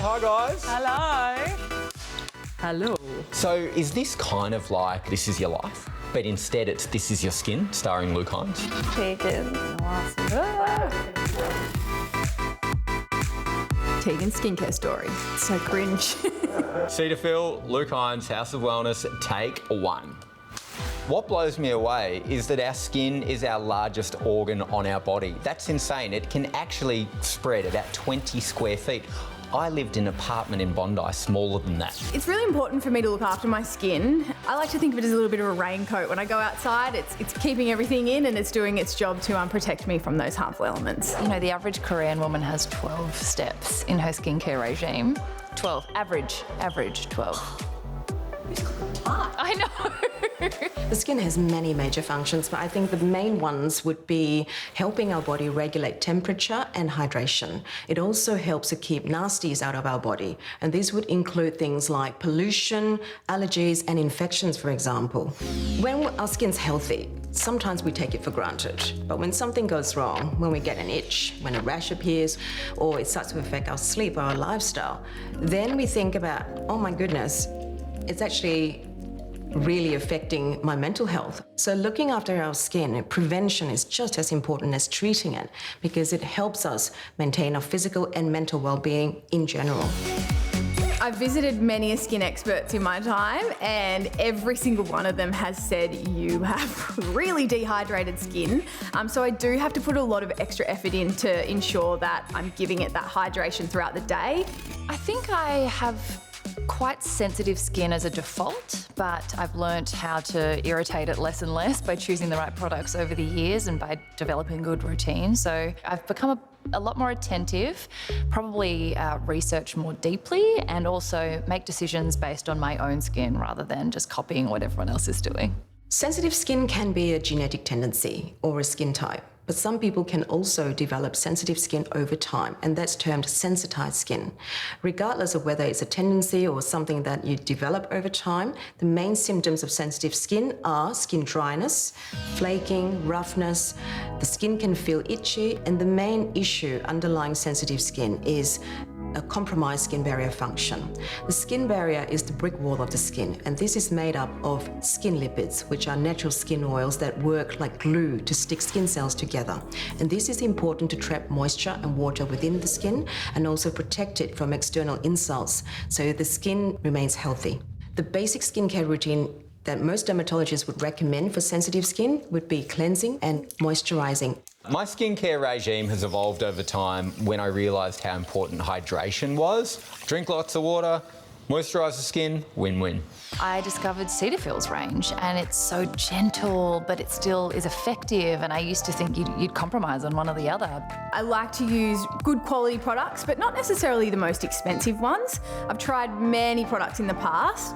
Hi guys. Hello. Hello. So is this kind of like This Is Your Life? But instead it's This Is Your Skin, starring Luke Hines? Tegan. Tegan's skincare story. So cringe. Cetaphil, Luke Hines, House of Wellness, take one. What blows me away is that our skin is our largest organ on our body. That's insane. It can actually spread about 20 square feet. I lived in an apartment in Bondi, smaller than that. It's really important for me to look after my skin. I like to think of it as a little bit of a raincoat. When I go outside, it's keeping everything in and it's doing its job to protect me from those harmful elements. You know, the average Korean woman has 12 steps in her skincare regime. 12. Average 12. I know. The skin has many major functions, but I think the main ones would be helping our body regulate temperature and hydration. It also helps to keep nasties out of our body, and these would include things like pollution, allergies, and infections, for example. When our skin's healthy, sometimes we take it for granted, but when something goes wrong, when we get an itch, when a rash appears, or it starts to affect our sleep or our lifestyle, then we think about, oh my goodness, it's actually really affecting my mental health. So looking after our skin, prevention is just as important as treating it because it helps us maintain our physical and mental well-being in general. I've visited many skin experts in my time and every single one of them has said you have really dehydrated skin. So I do have to put a lot of extra effort in to ensure that I'm giving it that hydration throughout the day. I think I have quite sensitive skin as a default, but I've learnt how to irritate it less and less by choosing the right products over the years and by developing good routines. So I've become a lot more attentive, probably research more deeply, and also make decisions based on my own skin rather than just copying what everyone else is doing. Sensitive skin can be a genetic tendency or a skin type, but some people can also develop sensitive skin over time, and that's termed sensitized skin. Regardless of whether it's a tendency or something that you develop over time, the main symptoms of sensitive skin are skin dryness, flaking, roughness. The skin can feel itchy, and the main issue underlying sensitive skin is a compromised skin barrier function. The skin barrier is the brick wall of the skin, and this is made up of skin lipids, which are natural skin oils that work like glue to stick skin cells together. And this is important to trap moisture and water within the skin and also protect it from external insults so the skin remains healthy. The basic skincare routine that most dermatologists would recommend for sensitive skin would be cleansing and moisturizing. My skincare regime has evolved over time when I realised how important hydration was. Drink lots of water, moisturise the skin, win-win. I discovered Cetaphil's range, and it's so gentle, but it still is effective, and I used to think you'd compromise on one or the other. I like to use good quality products, but not necessarily the most expensive ones. I've tried many products in the past,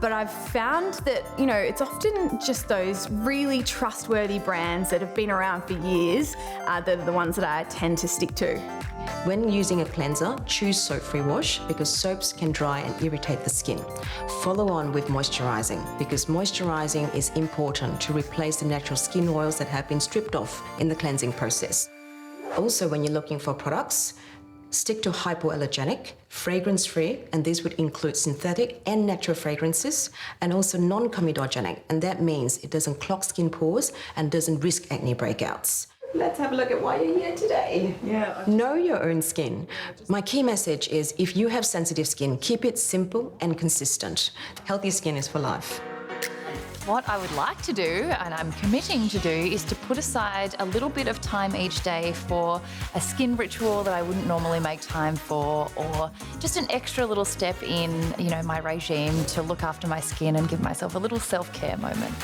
but I've found that, you know, it's often just those really trustworthy brands that have been around for years that are the ones that I tend to stick to. When using a cleanser, choose soap-free wash because soaps can dry and irritate the skin. Follow on with moisturizing because moisturizing is important to replace the natural skin oils that have been stripped off in the cleansing process. Also, when you're looking for products, stick to hypoallergenic, fragrance-free, and these would include synthetic and natural fragrances, and also non-comedogenic, and that means it doesn't clog skin pores and doesn't risk acne breakouts. Let's have a look at why you're here today. Yeah. Know your own skin. My key message is if you have sensitive skin, keep it simple and consistent. Healthy skin is for life. What I would like to do, and I'm committing to do, is to put aside a little bit of time each day for a skin ritual that I wouldn't normally make time for, or just an extra little step in, you know, my regime to look after my skin and give myself a little self-care moment.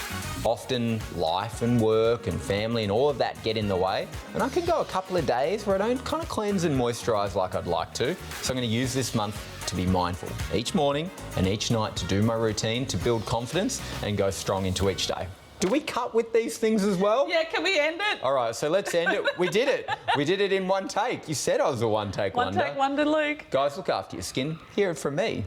Often life and work and family and all of that get in the way, and I can go a couple of days where I don't kind of cleanse and moisturise like I'd like to. So I'm going to use this month to be mindful each morning and each night to do my routine to build confidence and go strong into each day. Do we cut with these things as well? Yeah, can we end it? All right, so let's end it. We did it. We did it in one take. You said I was a one-take wonder. One take wonder, Luke. Guys, look after your skin. Hear it from me.